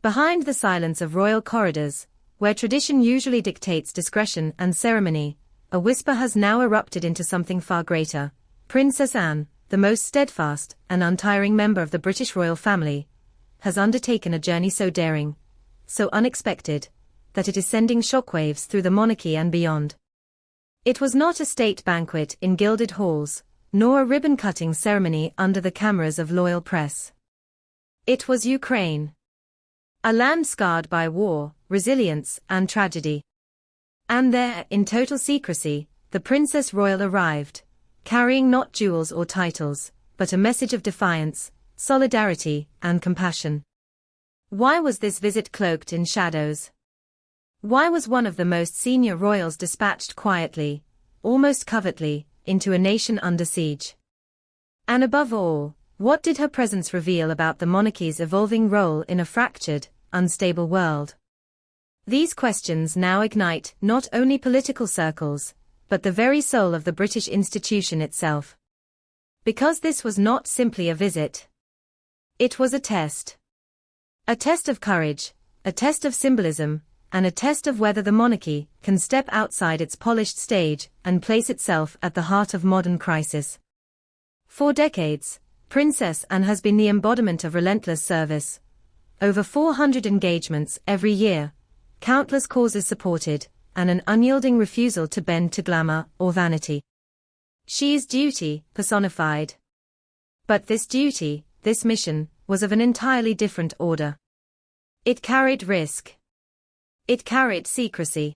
Behind the silence of royal corridors, where tradition usually dictates discretion and ceremony, a whisper has now erupted into something far greater. Princess Anne, the most steadfast and untiring member of the British royal family, has undertaken a journey so daring, so unexpected, that it is sending shockwaves through the monarchy and beyond. It was not a state banquet in gilded halls, nor a ribbon-cutting ceremony under the cameras of loyal press. It was Ukraine. A land scarred by war, resilience, and tragedy. And there, in total secrecy, the Princess Royal arrived, carrying not jewels or titles, but a message of defiance, solidarity, and compassion. Why was this visit cloaked in shadows? Why was one of the most senior royals dispatched quietly, almost covertly, into a nation under siege? And above all, what did her presence reveal about the monarchy's evolving role in a fractured, unstable world? These questions now ignite not only political circles, but the very soul of the British institution itself. Because this was not simply a visit. It was a test. A test of courage, a test of symbolism, and a test of whether the monarchy can step outside its polished stage and place itself at the heart of modern crisis. For decades, Princess Anne has been the embodiment of relentless service. Over 400 engagements every year, countless causes supported, and an unyielding refusal to bend to glamour or vanity. She is duty personified. But this duty, this mission, was of an entirely different order. It carried risk. It carried secrecy.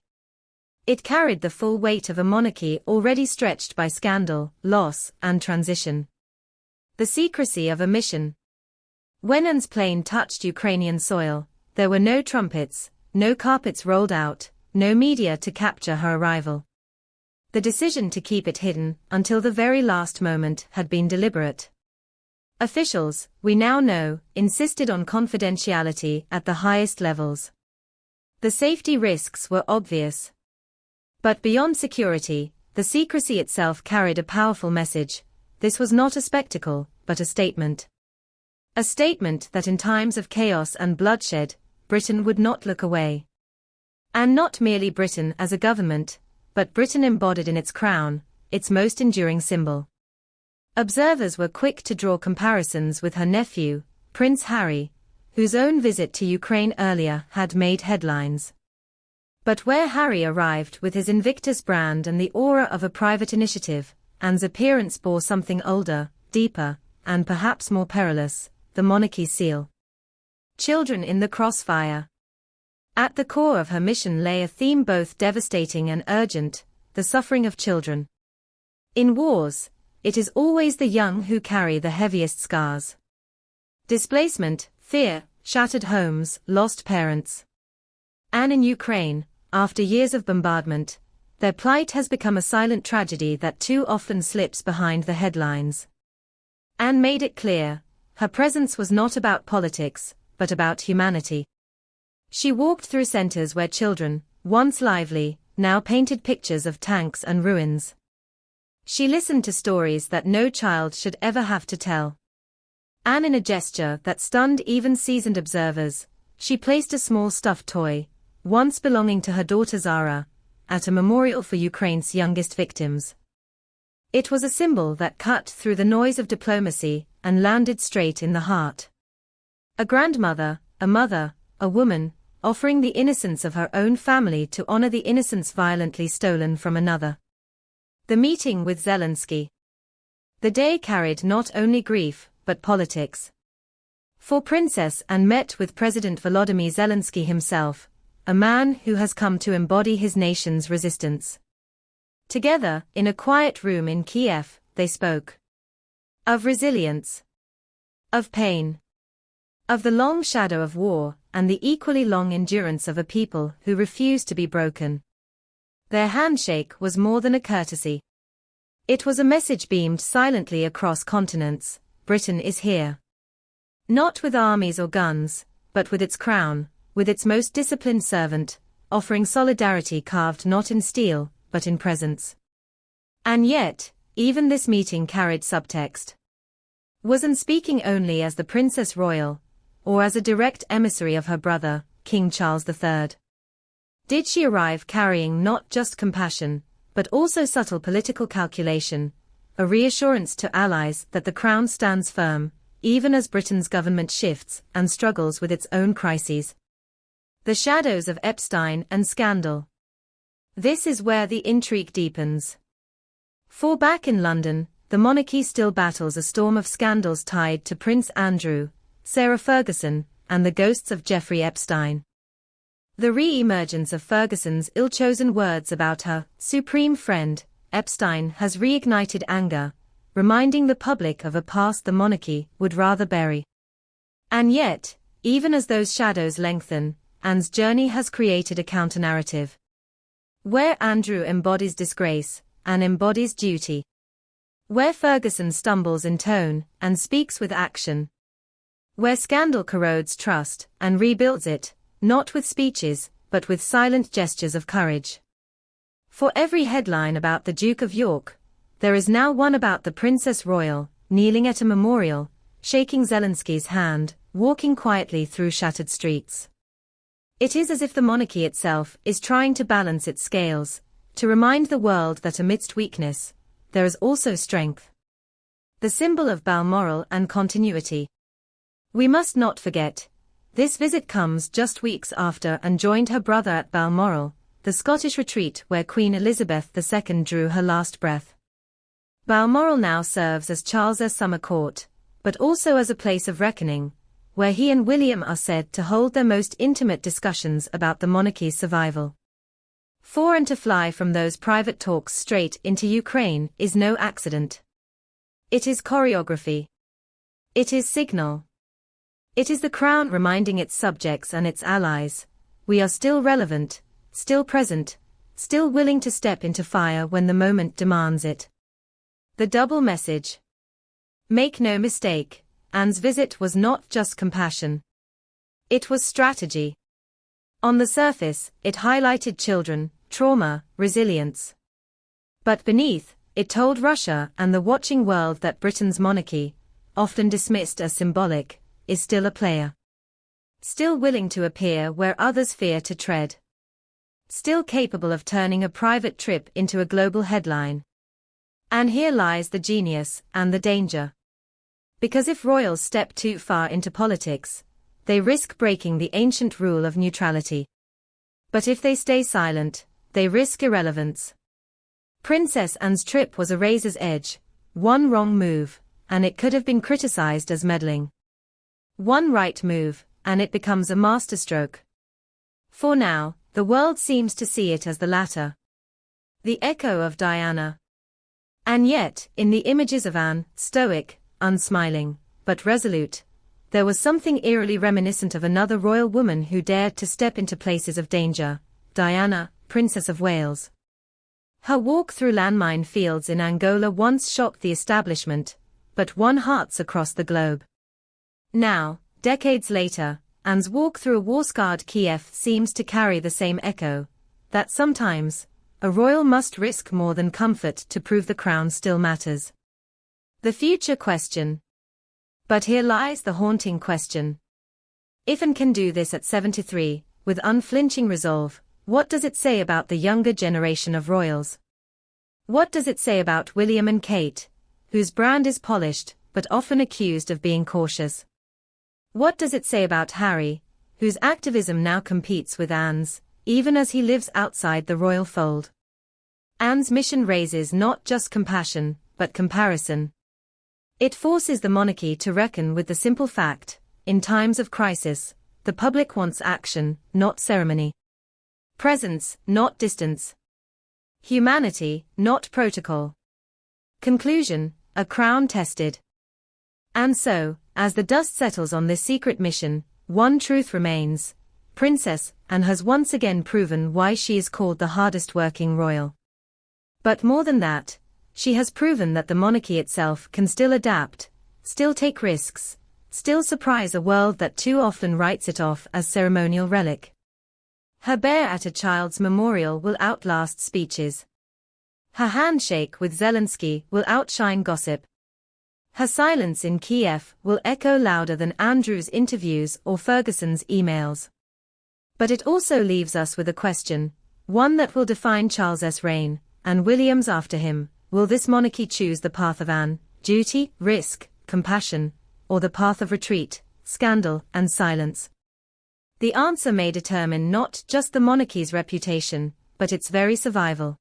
It carried the full weight of a monarchy already stretched by scandal, loss, and transition. The secrecy of a mission. When Anne's plane touched Ukrainian soil, there were no trumpets, no carpets rolled out, no media to capture her arrival. The decision to keep it hidden until the very last moment had been deliberate. Officials, we now know, insisted on confidentiality at the highest levels. The safety risks were obvious. But beyond security, the secrecy itself carried a powerful message. This was not a spectacle, but a statement. A statement that in times of chaos and bloodshed, Britain would not look away. And not merely Britain as a government, but Britain embodied in its crown, its most enduring symbol. Observers were quick to draw comparisons with her nephew, Prince Harry, whose own visit to Ukraine earlier had made headlines. But where Harry arrived with his Invictus brand and the aura of a private initiative, Anne's appearance bore something older, deeper, and perhaps more perilous, the monarchy's seal. Children in the crossfire. At the core of her mission lay a theme both devastating and urgent, the suffering of children. In wars, it is always the young who carry the heaviest scars. Displacement, fear, shattered homes, lost parents. And in Ukraine, after years of bombardment, their plight has become a silent tragedy that too often slips behind the headlines. Anne made it clear, her presence was not about politics, but about humanity. She walked through centers where children, once lively, now painted pictures of tanks and ruins. She listened to stories that no child should ever have to tell. And in a gesture that stunned even seasoned observers, she placed a small stuffed toy, once belonging to her daughter Zara, at a memorial for Ukraine's youngest victims. It was a symbol that cut through the noise of diplomacy and landed straight in the heart. A grandmother, a mother, a woman, offering the innocence of her own family to honor the innocence violently stolen from another. The meeting with Zelensky. The day carried not only grief, but politics. For Princess Anne met with President Volodymyr Zelensky himself, a man who has come to embody his nation's resistance. Together, in a quiet room in Kiev, they spoke. Of resilience. Of pain. Of the long shadow of war, and the equally long endurance of a people who refuse to be broken. Their handshake was more than a courtesy. It was a message beamed silently across continents: Britain is here. Not with armies or guns, but with its crown, with its most disciplined servant, offering solidarity carved not in steel, but in presence. And yet, even this meeting carried subtext. Was Anne speaking only as the Princess Royal, or as a direct emissary of her brother, King Charles III? Did she arrive carrying not just compassion, but also subtle political calculation, a reassurance to allies that the crown stands firm, even as Britain's government shifts and struggles with its own crises? The shadows of Epstein and scandal. This is where the intrigue deepens. For back in London, the monarchy still battles a storm of scandals tied to Prince Andrew, Sarah Ferguson, and the ghosts of Jeffrey Epstein. The re-emergence of Ferguson's ill-chosen words about her supreme friend, Epstein, has reignited anger, reminding the public of a past the monarchy would rather bury. And yet, even as those shadows lengthen, Anne's journey has created a counter-narrative. Where Andrew embodies disgrace, Anne embodies duty. Where Ferguson stumbles in tone and speaks with action. Where scandal corrodes trust and rebuilds it, not with speeches, but with silent gestures of courage. For every headline about the Duke of York, there is now one about the Princess Royal, kneeling at a memorial, shaking Zelensky's hand, walking quietly through shattered streets. It is as if the monarchy itself is trying to balance its scales, to remind the world that amidst weakness, there is also strength. The symbol of Balmoral and continuity. We must not forget, this visit comes just weeks after Anne joined her brother at Balmoral, the Scottish retreat where Queen Elizabeth II drew her last breath. Balmoral now serves as Charles's summer court, but also as a place of reckoning, where he and William are said to hold their most intimate discussions about the monarchy's survival. For Anne to fly from those private talks straight into Ukraine is no accident. It is choreography. It is signal. It is the crown reminding its subjects and its allies, we are still relevant, still present, still willing to step into fire when the moment demands it. The double message. Make no mistake, Anne's visit was not just compassion. It was strategy. On the surface, it highlighted children, trauma, resilience. But beneath, it told Russia and the watching world that Britain's monarchy, often dismissed as symbolic, is still a player. Still willing to appear where others fear to tread. Still capable of turning a private trip into a global headline. And here lies the genius and the danger. Because if royals step too far into politics, they risk breaking the ancient rule of neutrality. But if they stay silent, they risk irrelevance. Princess Anne's trip was a razor's edge, one wrong move, and it could have been criticized as meddling. One right move, and it becomes a masterstroke. For now, the world seems to see it as the latter. The echo of Diana. And yet, in the images of Anne, stoic, unsmiling, but resolute, there was something eerily reminiscent of another royal woman who dared to step into places of danger, Diana, Princess of Wales. Her walk through landmine fields in Angola once shocked the establishment, but won hearts across the globe. Now, decades later, Anne's walk through a war-scarred Kiev seems to carry the same echo, that sometimes, a royal must risk more than comfort to prove the crown still matters. The future question. But here lies the haunting question. If Anne can do this at 73, with unflinching resolve, what does it say about the younger generation of royals? What does it say about William and Kate, whose brand is polished, but often accused of being cautious? What does it say about Harry, whose activism now competes with Anne's, even as he lives outside the royal fold? Anne's mission raises not just compassion, but comparison. It forces the monarchy to reckon with the simple fact, in times of crisis, the public wants action, not ceremony. Presence, not distance. Humanity, not protocol. Conclusion, a crown tested. And so, as the dust settles on this secret mission, one truth remains. Princess Anne has once again proven why she is called the hardest working royal. But more than that, she has proven that the monarchy itself can still adapt, still take risks, still surprise a world that too often writes it off as ceremonial relic. Her bear at a child's memorial will outlast speeches. Her handshake with Zelensky will outshine gossip. Her silence in Kiev will echo louder than Andrew's interviews or Ferguson's emails. But it also leaves us with a question, one that will define Charles's reign, and William's after him. Will this monarchy choose the path of Anne, duty, risk, compassion, or the path of retreat, scandal, and silence? The answer may determine not just the monarchy's reputation, but its very survival.